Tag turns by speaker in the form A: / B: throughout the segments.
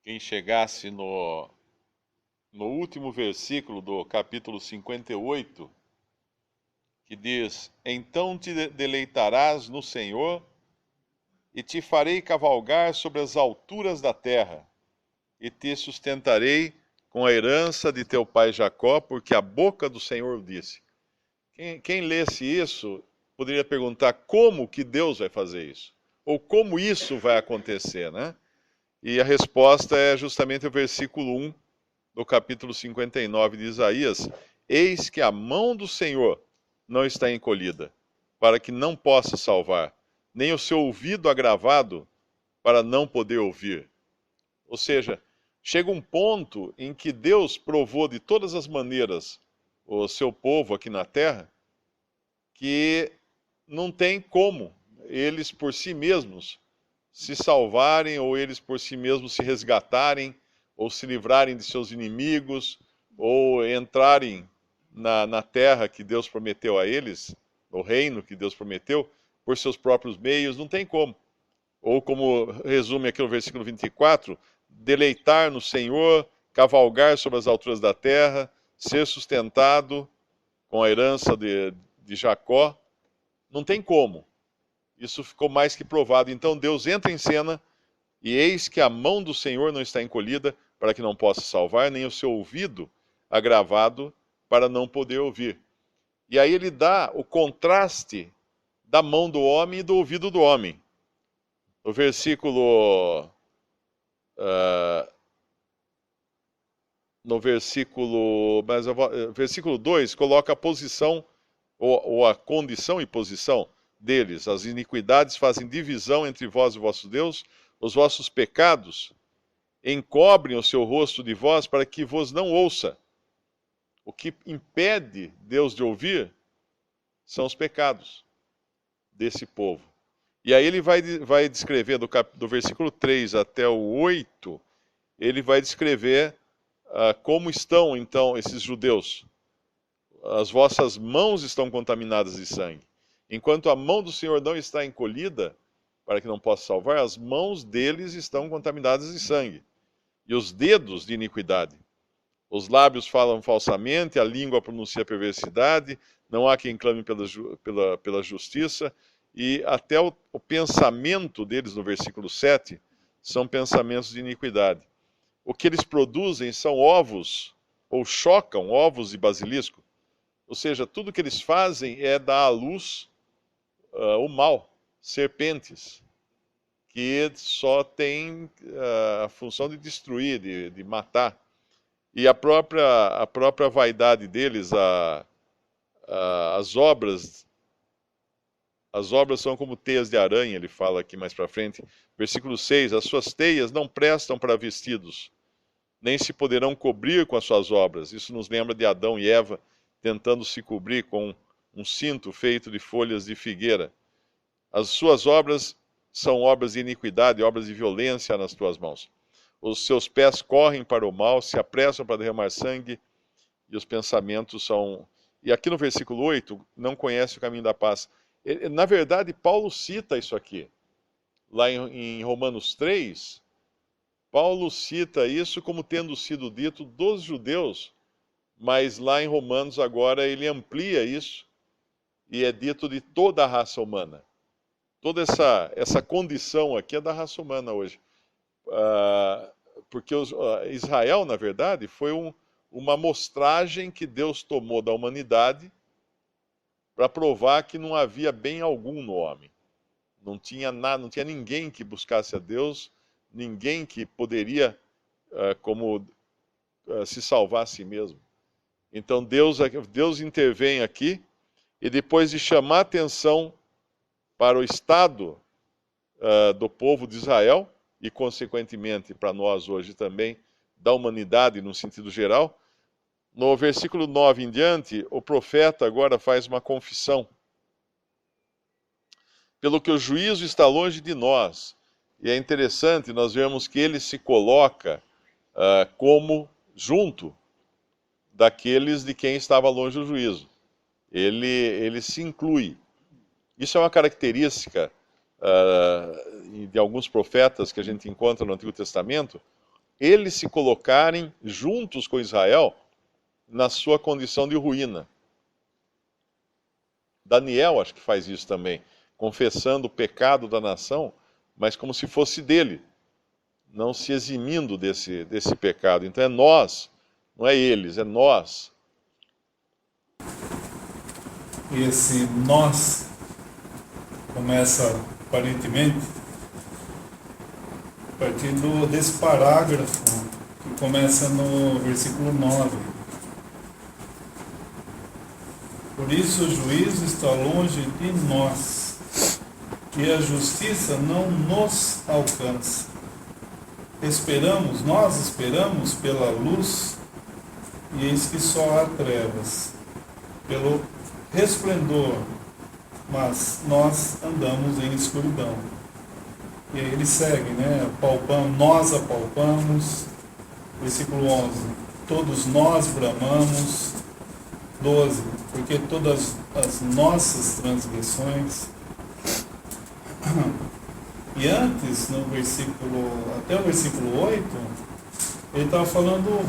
A: quem chegasse no último versículo do capítulo 58, que diz: Então te deleitarás no Senhor, e te farei cavalgar sobre as alturas da terra, e te sustentarei com a herança de teu pai Jacó, porque a boca do Senhor o disse. Quem lesse isso poderia perguntar como que Deus vai fazer isso? Ou como isso vai acontecer, né? E a resposta é justamente o versículo 1 do capítulo 59 de Isaías: Eis que a mão do Senhor não está encolhida, para que não possa salvar, nem o seu ouvido agravado, para não poder ouvir. Ou seja, chega um ponto em que Deus provou de todas as maneiras o seu povo aqui na terra, que não tem como eles por si mesmos se salvarem, ou eles por si mesmos se resgatarem, ou se livrarem de seus inimigos, ou entrarem na terra que Deus prometeu a eles, no reino que Deus prometeu, por seus próprios meios, não tem como. Ou como resume aqui no versículo 24, deleitar no Senhor, cavalgar sobre as alturas da terra, ser sustentado com a herança de Jacó, não tem como. Isso ficou mais que provado. Então Deus entra em cena, e eis que a mão do Senhor não está encolhida para que não possa salvar, nem o seu ouvido agravado para não poder ouvir. E aí ele dá o contraste da mão do homem e do ouvido do homem. No versículo, uh, versículo 2 coloca a posição, ou a condição e posição deles. As iniquidades fazem divisão entre vós e o vosso Deus, os vossos pecados encobrem o seu rosto de vós para que vos não ouça. O que impede Deus de ouvir são os pecados desse povo. E aí ele vai descrever, do versículo 3 até o 8, ele vai descrever como estão, então, esses judeus. As vossas mãos estão contaminadas de sangue. Enquanto a mão do Senhor não está encolhida, para que não possa salvar, as mãos deles estão contaminadas de sangue. E os dedos de iniquidade. Os lábios falam falsamente, a língua pronuncia perversidade, não há quem clame pela justiça, e até o pensamento deles, no versículo 7, são pensamentos de iniquidade. O que eles produzem são ovos, ou chocam ovos de basilisco. Ou seja, tudo que eles fazem é dar à luz o mal, serpentes, que só tem a função de destruir, de matar. E a própria vaidade deles, as obras são como teias de aranha, ele fala aqui mais para frente. Versículo 6, as suas teias não prestam para vestidos, nem se poderão cobrir com as suas obras. Isso nos lembra de Adão e Eva tentando se cobrir com um cinto feito de folhas de figueira. As suas obras são obras de iniquidade, obras de violência nas tuas mãos. Os seus pés correm para o mal, se apressam para derramar sangue, e os pensamentos são... E aqui no versículo 8, não conhece o caminho da paz. Na verdade, Paulo cita isso aqui. Lá em Romanos 3, Paulo cita isso como tendo sido dito dos judeus, mas lá em Romanos agora ele amplia isso, e é dito de toda a raça humana. Toda essa condição aqui é da raça humana hoje. Porque Israel, na verdade, foi uma amostragem que Deus tomou da humanidade para provar que não havia bem algum no homem. Não tinha nada, não tinha ninguém que buscasse a Deus, ninguém que poderia se salvar a si mesmo. Então Deus intervém aqui, e depois de chamar atenção para o estado do povo de Israel, e consequentemente para nós hoje também, da humanidade no sentido geral, no versículo 9 em diante, o profeta agora faz uma confissão. Pelo que o juízo está longe de nós. E é interessante, nós vemos que ele se coloca como junto daqueles de quem estava longe o juízo. Ele se inclui. Isso é uma característica de alguns profetas que a gente encontra no Antigo Testamento, eles se colocarem juntos com Israel na sua condição de ruína. Daniel acho que faz isso também, confessando o pecado da nação, mas como se fosse dele, não se eximindo desse pecado. Então é nós, não é eles, é nós.
B: E esse nós começa aparentemente a partir desse parágrafo que começa no versículo 9. Por isso o juízo está longe de nós, e a justiça não nos alcança. Nós esperamos pela luz, e eis que só há trevas, pelo resplendor, mas nós andamos em escuridão. E aí ele segue, né? Nós apalpamos, versículo 11, todos nós bramamos, 12, porque todas as nossas transgressões. E antes, até o versículo 8, ele estava falando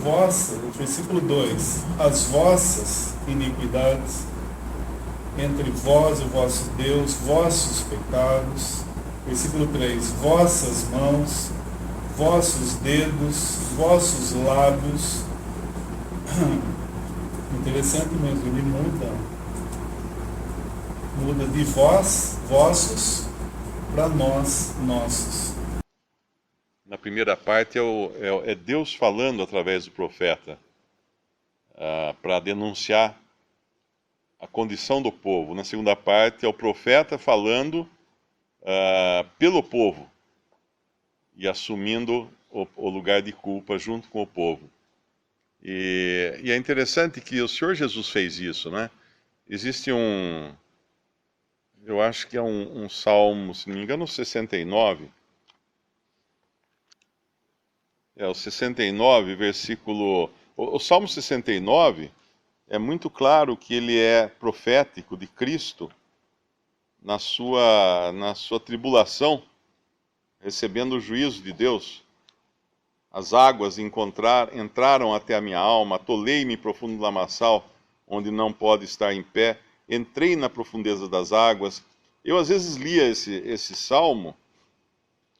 B: versículo 2, as vossas iniquidades, entre vós e o vosso Deus, vossos pecados. Versículo 3, vossas mãos, vossos dedos, vossos lábios. Interessante mesmo, ele muda de vós, vossos, para nós, nossos.
A: Na primeira parte é Deus falando através do profeta para denunciar a condição do povo. Na segunda parte é o profeta falando pelo povo e assumindo o lugar de culpa junto com o povo. E é interessante que o Senhor Jesus fez isso, né? Existe eu acho que é um salmo, se não me engano, 69. O 69, versículo... O Salmo 69 é muito claro que ele é profético de Cristo na sua tribulação, recebendo o juízo de Deus. As águas entraram até a minha alma, atolei-me em profundo lamaçal, onde não pode estar em pé. Entrei na profundeza das águas. Eu às vezes lia esse salmo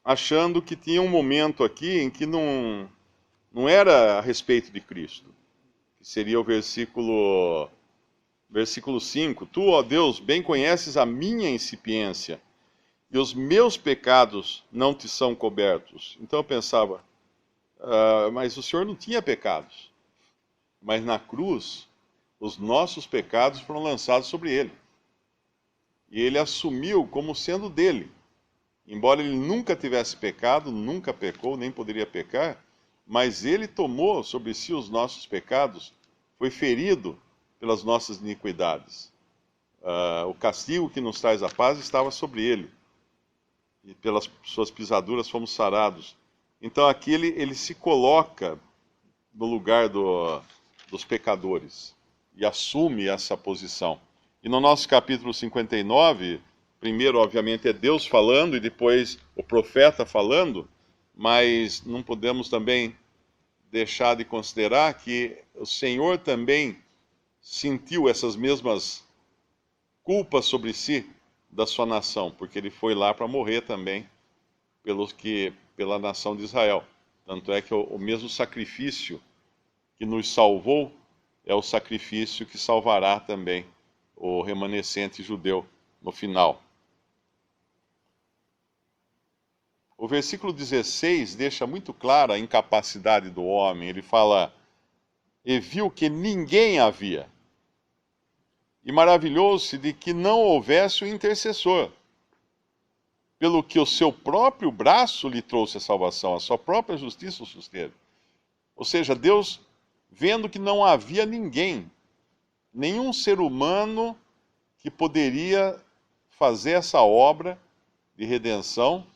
A: achando que tinha um momento aqui em que não era a respeito de Cristo, que seria o versículo 5. Tu, ó Deus, bem conheces a minha incipiência, e os meus pecados não te são cobertos. Então eu pensava, mas o Senhor não tinha pecados. Mas na cruz, os nossos pecados foram lançados sobre ele. E ele assumiu como sendo dele. Embora ele nunca tivesse pecado, nunca pecou, nem poderia pecar, mas ele tomou sobre si os nossos pecados, foi ferido pelas nossas iniquidades. O castigo que nos traz a paz estava sobre ele, e pelas suas pisaduras fomos sarados. Então aqui ele se coloca no lugar dos pecadores e assume essa posição. E no nosso capítulo 59, primeiro, obviamente, é Deus falando e depois o profeta falando, mas não podemos também deixar de considerar que o Senhor também sentiu essas mesmas culpas sobre si da sua nação, porque ele foi lá para morrer também pela nação de Israel. Tanto é que o mesmo sacrifício que nos salvou é o sacrifício que salvará também o remanescente judeu no final. O versículo 16 deixa muito clara a incapacidade do homem. Ele fala, e viu que ninguém havia, e maravilhou-se de que não houvesse o intercessor, pelo que o seu próprio braço lhe trouxe a salvação, a sua própria justiça o susteve. Ou seja, Deus, vendo que não havia ninguém, nenhum ser humano que poderia fazer essa obra de redenção,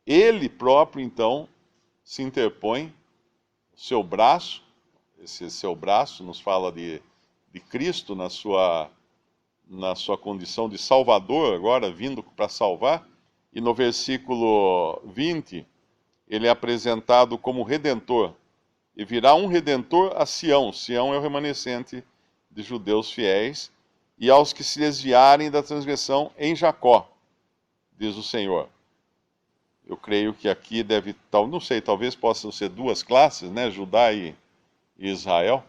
A: ele próprio, então, se interpõe, o seu braço, esse seu braço nos fala de Cristo na sua condição de Salvador, agora vindo para salvar, e no versículo 20, ele é apresentado como Redentor. e virá um Redentor a Sião. Sião é o remanescente de judeus fiéis, e aos que se desviarem da transgressão em Jacó, diz o Senhor. Eu creio que aqui deve, não sei, talvez possam ser duas classes, né? Judá e Israel.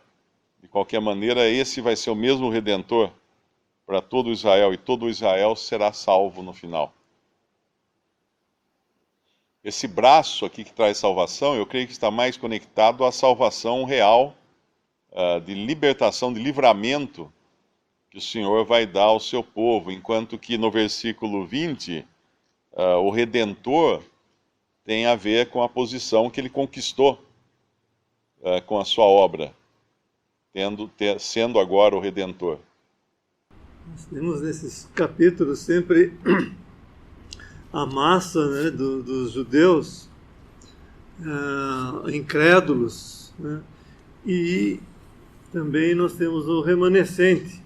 A: De qualquer maneira, esse vai ser o mesmo Redentor para todo Israel, e todo Israel será salvo no final. Esse braço aqui que traz salvação, eu creio que está mais conectado à salvação real, de libertação, de livramento, que o Senhor vai dar ao seu povo, enquanto que no versículo 20, o Redentor tem a ver com a posição que ele conquistou com a sua obra, sendo agora o Redentor.
C: Nós temos nesses capítulos sempre a massa, né, dos judeus incrédulos, né, e também nós temos o remanescente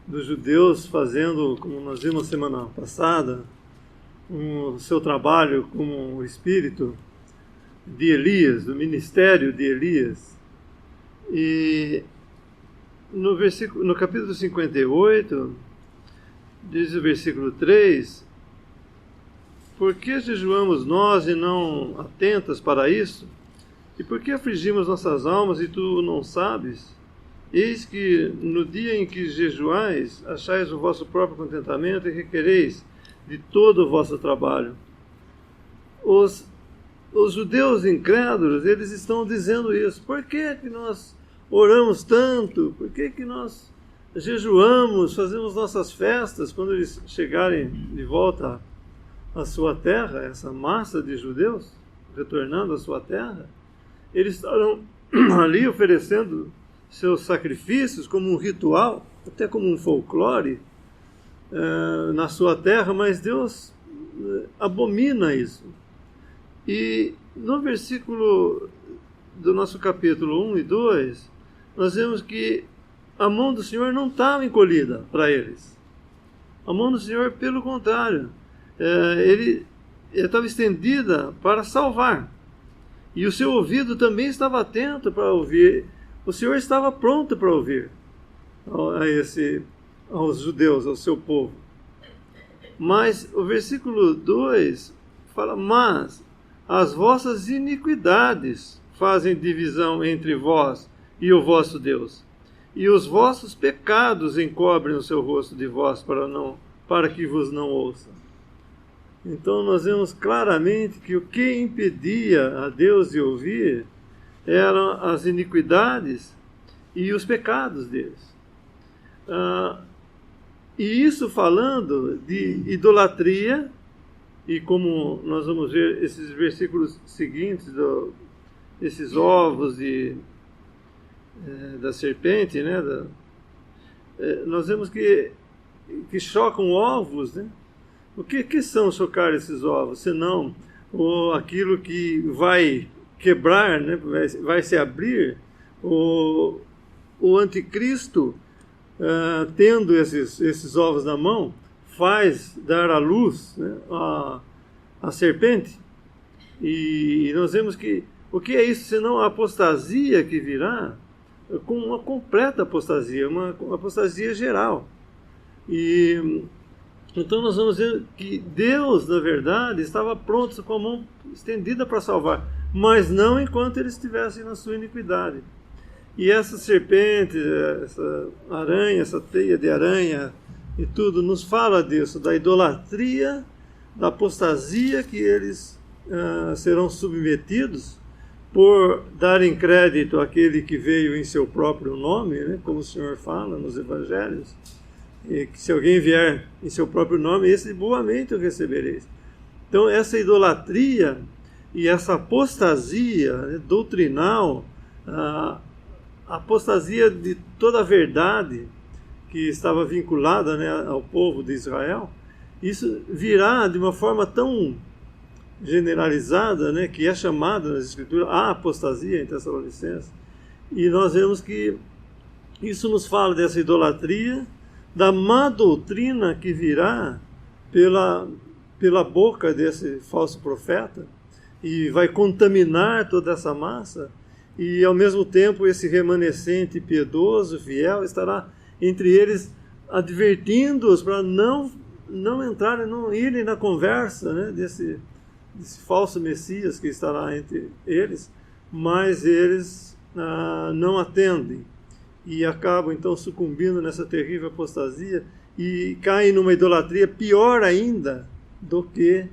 C: dos judeus fazendo, como nós vimos semana passada, o seu trabalho como o espírito de Elias, do ministério de Elias. E no capítulo 58, diz o versículo 3, por que jejuamos nós e não atentas para isso? E por que afligimos nossas almas e tu não sabes? Eis que no dia em que jejuais, achais o vosso próprio contentamento e requereis de todo o vosso trabalho. Os judeus incrédulos, eles estão dizendo isso. Por que nós oramos tanto? Por que nós jejuamos, fazemos nossas festas quando eles chegarem de volta à sua terra, essa massa de judeus retornando à sua terra? Eles estarão ali oferecendo seus sacrifícios como um ritual, até como um folclore na sua terra, mas Deus abomina isso. E no versículo do nosso capítulo 1 e 2, nós vemos que a mão do Senhor não estava encolhida para eles. A mão do Senhor, pelo contrário, ele estava estendida para salvar. E o seu ouvido também estava atento para ouvir. O Senhor estava pronto para ouvir aos judeus, ao seu povo. Mas o versículo 2 fala, mas as vossas iniquidades fazem divisão entre vós e o vosso Deus, e os vossos pecados encobrem o seu rosto de vós para que vos não ouça. Então nós vemos claramente que o que impedia a Deus de ouvir eram as iniquidades e os pecados deles. E isso falando de idolatria, e como nós vamos ver esses versículos seguintes, esses ovos da serpente, né? Nós vemos que chocam ovos, né? O que são chocar esses ovos? Senão aquilo que vai quebrar, né? Vai se abrir, o anticristo, tendo esses ovos na mão, faz dar à luz, né, a serpente. E nós vemos que o que é isso senão a apostasia que virá, com uma completa apostasia, uma apostasia geral. E então nós vamos ver que Deus, na verdade, estava pronto com a mão estendida para salvar, mas não enquanto eles estivessem na sua iniquidade. E essa serpente, essa aranha, essa teia de aranha e tudo, nos fala disso, da idolatria, da apostasia que eles serão submetidos por darem crédito àquele que veio em seu próprio nome, né, como o Senhor fala nos Evangelhos, e que se alguém vier em seu próprio nome, esse boamente o recebereis. Então essa idolatria e essa apostasia, né, doutrinal, a apostasia de toda a verdade que estava vinculada, né, ao povo de Israel, isso virá de uma forma tão generalizada, né, que é chamada nas Escrituras a apostasia em Tessalonicenses. E nós vemos que isso nos fala dessa idolatria, da má doutrina que virá pela boca desse falso profeta e vai contaminar toda essa massa, e ao mesmo tempo esse remanescente piedoso, fiel, estará entre eles advertindo-os para não entrarem, não irem na conversa, né, desse falso Messias que estará entre eles, mas eles não atendem e acabam então sucumbindo nessa terrível apostasia e caem numa idolatria pior ainda do que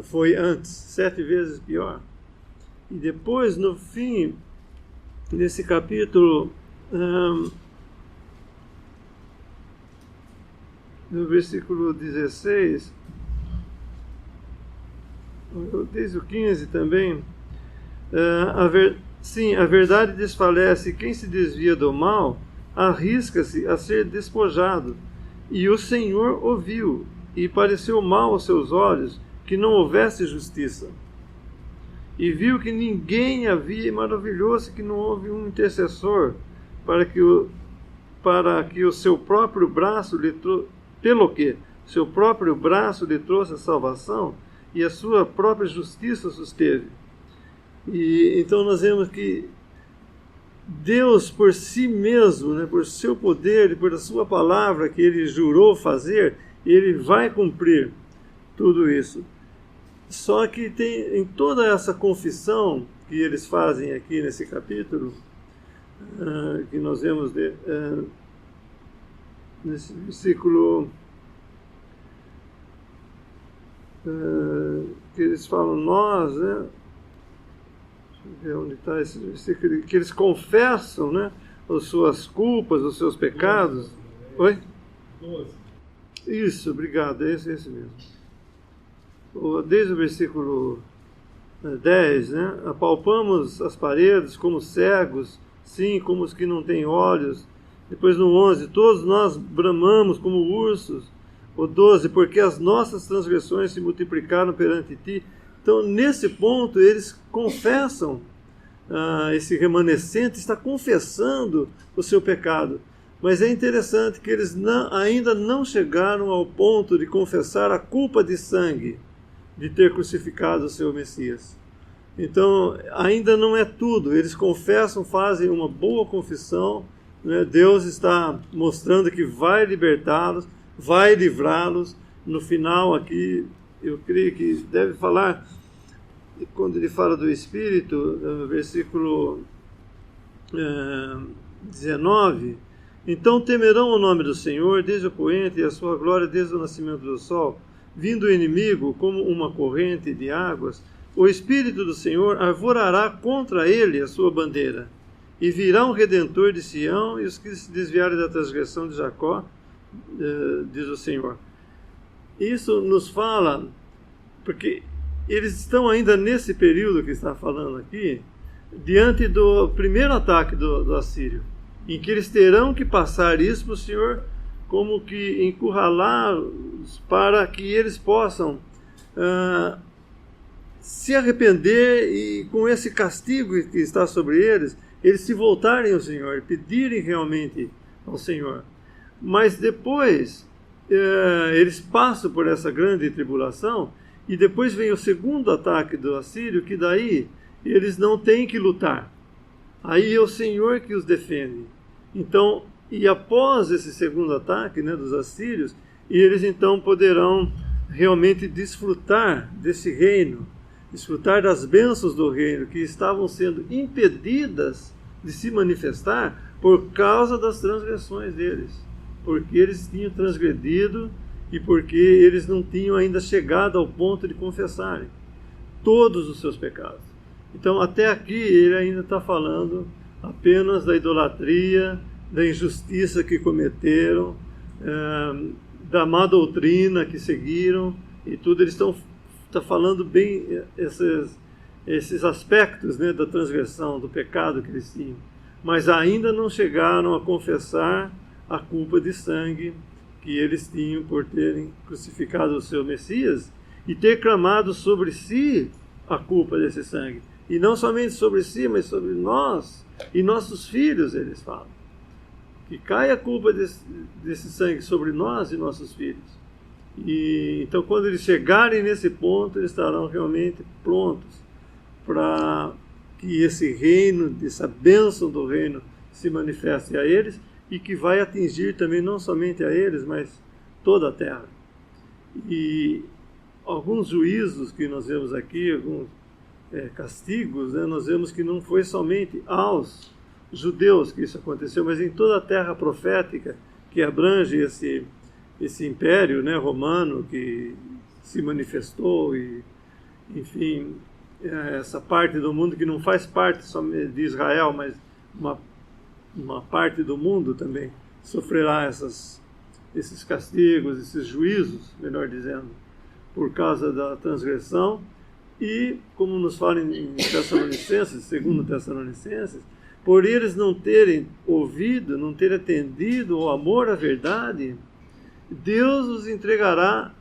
C: foi antes, 7 vezes pior. E depois, no fim, nesse capítulo, no versículo 16, desde o 15 também, a verdade desfalece, quem se desvia do mal arrisca-se a ser despojado. E o Senhor ouviu, e pareceu mal aos seus olhos que não houvesse justiça. E viu que ninguém havia, e maravilhou-se que não houve um intercessor para que o seu próprio braço pelo que seu próprio braço lhe trouxe a salvação e a sua própria justiça susteve. E então nós vemos que Deus por si mesmo, né, por seu poder e por a sua palavra que ele jurou fazer, ele vai cumprir tudo isso. Só que tem em toda essa confissão que eles fazem aqui nesse capítulo, que nós vemos nesse versículo, que eles falam nós, né? Deixa eu ver onde está esse versículo, que eles confessam, né, as suas culpas, os seus pecados. 12. Oi? 12. Isso, obrigado, é esse mesmo. Desde o versículo 10, né? Apalpamos as paredes como cegos, sim, como os que não têm olhos. Depois no 11, todos nós bramamos como ursos. O 12, porque as nossas transgressões se multiplicaram perante ti. Então, nesse ponto, eles confessam, esse remanescente está confessando o seu pecado. Mas é interessante que eles ainda não chegaram ao ponto de confessar a culpa de sangue de ter crucificado o seu Messias. Então, ainda não é tudo. Eles confessam, fazem uma boa confissão, né? Deus está mostrando que vai libertá-los, vai livrá-los. No final aqui, eu creio que deve falar, quando ele fala do Espírito, no versículo 19, então temerão o nome do Senhor desde o poente e a sua glória desde o nascimento do sol. Vindo o inimigo como uma corrente de águas, o Espírito do Senhor arvorará contra ele a sua bandeira. E virá um Redentor de Sião, e os que se desviarem da transgressão de Jacó, diz o Senhor. Isso nos fala, porque eles estão ainda nesse período que está falando aqui, diante do primeiro ataque do assírio, em que eles terão que passar isso para o Senhor, como que encurralá-los para que eles possam se arrepender e com esse castigo que está sobre eles se voltarem ao Senhor e pedirem realmente ao Senhor. Mas depois eles passam por essa grande tribulação e depois vem o segundo ataque do assírio, que daí eles não têm que lutar. Aí é o Senhor que os defende. Então, e após esse segundo ataque, né, dos assírios, eles então poderão realmente desfrutar desse reino, desfrutar das bênçãos do reino, que estavam sendo impedidas de se manifestar por causa das transgressões deles, porque eles tinham transgredido e porque eles não tinham ainda chegado ao ponto de confessarem todos os seus pecados. Então, até aqui, ele ainda está falando apenas da idolatria, da injustiça que cometeram, da má doutrina que seguiram, e tudo. Eles estão falando bem esses aspectos, né, da transgressão, do pecado que eles tinham. Mas ainda não chegaram a confessar a culpa de sangue que eles tinham por terem crucificado o seu Messias e ter clamado sobre si a culpa desse sangue. E não somente sobre si, mas sobre nós e nossos filhos, eles falam. Que cai a culpa desse sangue sobre nós e nossos filhos. E então, quando eles chegarem nesse ponto, eles estarão realmente prontos para que esse reino, essa bênção do reino se manifeste a eles e que vai atingir também não somente a eles, mas toda a terra. E alguns juízos que nós vemos aqui, alguns castigos, né, nós vemos que não foi somente aos judeus que isso aconteceu, mas em toda a terra profética que abrange esse império, né, romano que se manifestou e, enfim, essa parte do mundo que não faz parte somente de Israel, mas uma parte do mundo também sofrerá esses castigos, esses juízos, melhor dizendo, por causa da transgressão. E, como nos fala em Tessalonicenses, segundo Tessalonicenses, por eles não terem ouvido, não terem atendido ao amor à verdade, Deus os entregará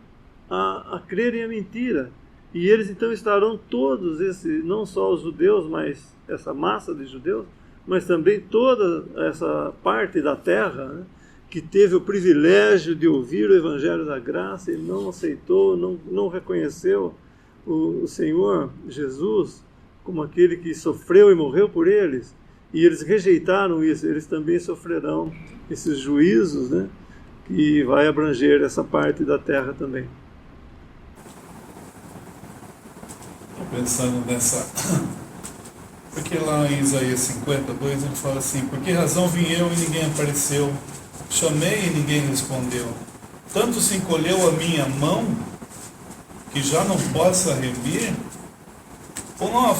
C: a crerem a mentira. E eles então estarão todos, não só os judeus, mas essa massa de judeus, mas também toda essa parte da terra, né, que teve o privilégio de ouvir o Evangelho da Graça e não aceitou, não reconheceu o Senhor Jesus como aquele que sofreu e morreu por eles, e eles rejeitaram isso, eles também sofrerão esses juízos, né, que vai abranger essa parte da terra também.
B: Estou pensando nessa... Porque lá em Isaías 52 ele fala assim: por que razão vim eu e ninguém apareceu? Chamei e ninguém respondeu. Tanto se encolheu a minha mão que já não possa remir? Ou não há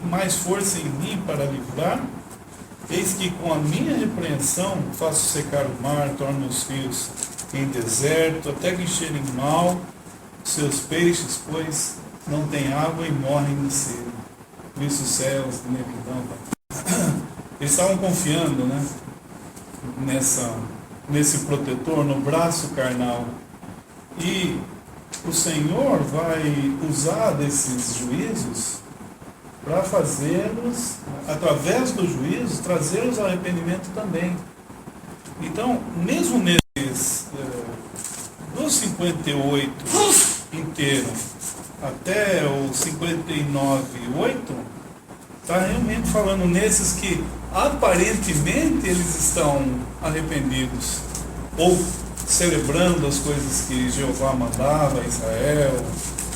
B: mais força em mim para livrar? Eis que com a minha repreensão faço secar o mar, torno os rios em deserto, até que cheirem mal seus peixes, pois não têm água e morrem de sede. Por isso os céus de negridão. Eles estavam confiando, né, nesse protetor, no braço carnal. E o Senhor vai usar desses juízos para fazê-los, através dos juízos, trazê-los ao arrependimento também. Então, mesmo nesses, dos 58 inteiro até o 59:8, está realmente falando nesses que aparentemente eles estão arrependidos, ou celebrando as coisas que Jeová mandava a Israel,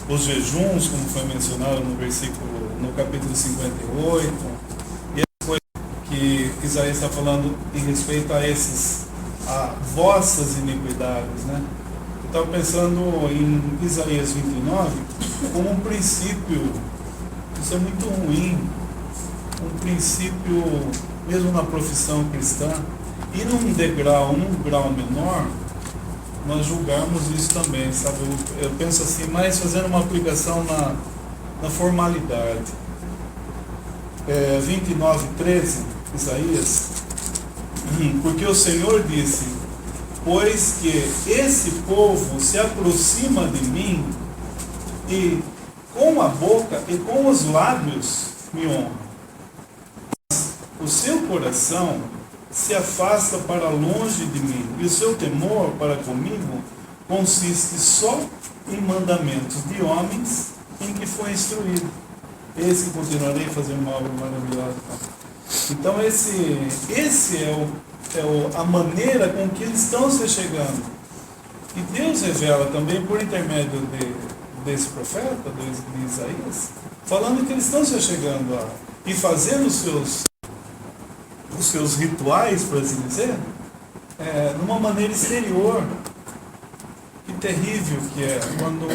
B: os jejuns, como foi mencionado no capítulo 58, e as coisas que Isaías está falando em respeito a vossas iniquidades, né? Eu estava pensando em Isaías 29 como um princípio, isso é muito ruim, um princípio mesmo na profissão cristã, e num grau menor, nós julgarmos isso também, sabe? Eu penso assim, mais fazendo uma aplicação na formalidade. 29:13, Isaías, porque o Senhor disse: pois que esse povo se aproxima de mim e com a boca e com os lábios me honra, mas o seu coração se afasta para longe de mim, e o seu temor para comigo consiste só em mandamentos de homens em que foi instruído. Esse continuarei fazendo uma obra maravilhosa. Então esse é a maneira com que eles estão se chegando. E Deus revela também por intermédio desse profeta, de Isaías, falando que eles estão se chegando e fazendo os seus rituais, por assim dizer, numa maneira exterior. Que terrível que é quando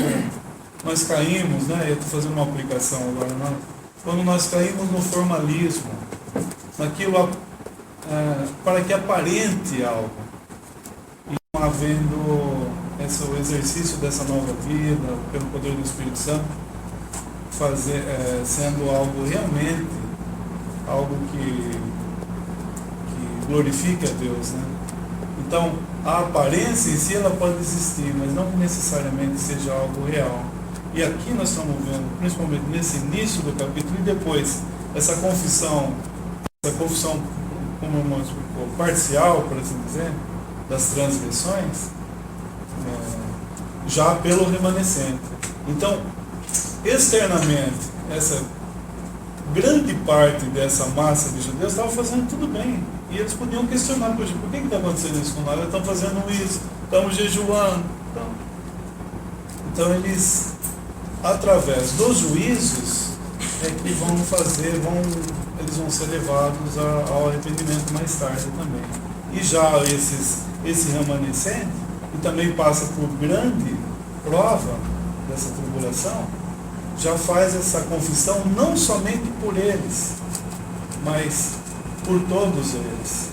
B: nós caímos, né? Eu estou fazendo uma aplicação agora, não? Quando nós caímos no formalismo, naquilo para que aparente algo, e não havendo o exercício dessa nova vida, pelo poder do Espírito Santo, sendo algo realmente, algo que glorifique a Deus, né? Então, a aparência em si ela pode existir, mas não necessariamente seja algo real. E aqui nós estamos vendo, principalmente nesse início do capítulo, e depois, essa confissão, como o irmão explicou, parcial, por assim dizer, das transgressões, já pelo remanescente. Então, externamente, grande parte dessa massa de judeus estava fazendo tudo bem. E eles podiam questionar, poxa, por que está acontecendo isso com nós? Eles estão fazendo isso, estamos jejuando. Então eles, através dos juízos, é que eles vão ser levados ao arrependimento mais tarde também. E já esse remanescente, que também passa por grande prova dessa tribulação, já faz essa confissão não somente por eles, mas por todos eles.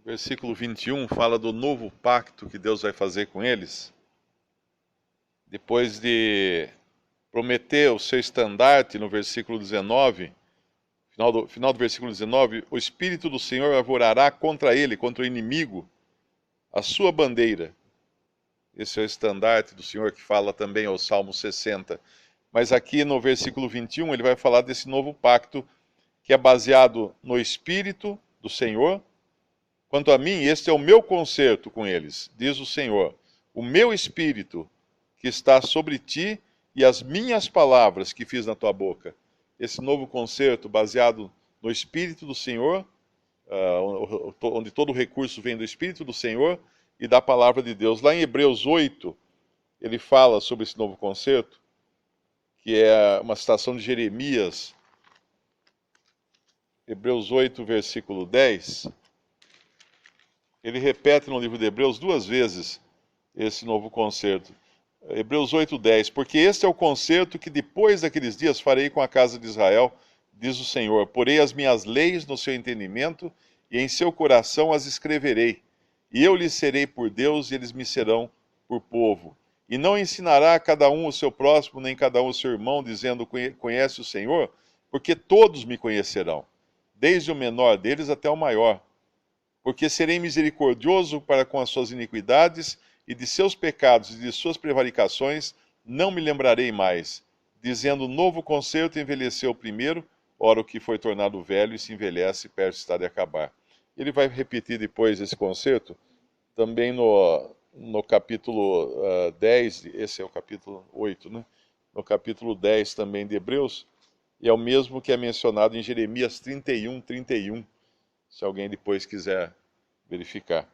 A: O versículo 21 fala do novo pacto que Deus vai fazer com eles. Depois de prometer o seu estandarte no versículo 19, final do versículo 19, o Espírito do Senhor arvorará contra ele, contra o inimigo, a sua bandeira. Esse é o estandarte do Senhor que fala também ao Salmo 60. Mas aqui no versículo 21 ele vai falar desse novo pacto que é baseado no Espírito do Senhor. Quanto a mim, este é o meu concerto com eles, diz o Senhor. O meu Espírito que está sobre ti e as minhas palavras que fiz na tua boca. Esse novo concerto baseado no Espírito do Senhor, onde todo o recurso vem do Espírito do Senhor e da palavra de Deus. Lá em Hebreus 8, ele fala sobre esse novo concerto, que é uma citação de Jeremias. Hebreus 8, versículo 10. Ele repete no livro de Hebreus 2 vezes esse novo concerto. Hebreus 8:10, porque este é o concerto que depois daqueles dias farei com a casa de Israel, diz o Senhor. Porei as minhas leis no seu entendimento e em seu coração as escreverei. E eu lhes serei por Deus e eles me serão por povo. E não ensinará a cada um o seu próximo, nem cada um o seu irmão, dizendo, conhece o Senhor, porque todos me conhecerão, desde o menor deles até o maior. Porque serei misericordioso para com as suas iniquidades, e de seus pecados e de suas prevaricações não me lembrarei mais. Dizendo, novo concerto envelheceu o primeiro, ora o que foi tornado velho e se envelhece, perto está de acabar. Ele vai repetir depois esse concerto, também no capítulo 10, esse é o capítulo 8, né? No capítulo 10 também de Hebreus, e é o mesmo que é mencionado em Jeremias 31:31, se alguém depois quiser verificar.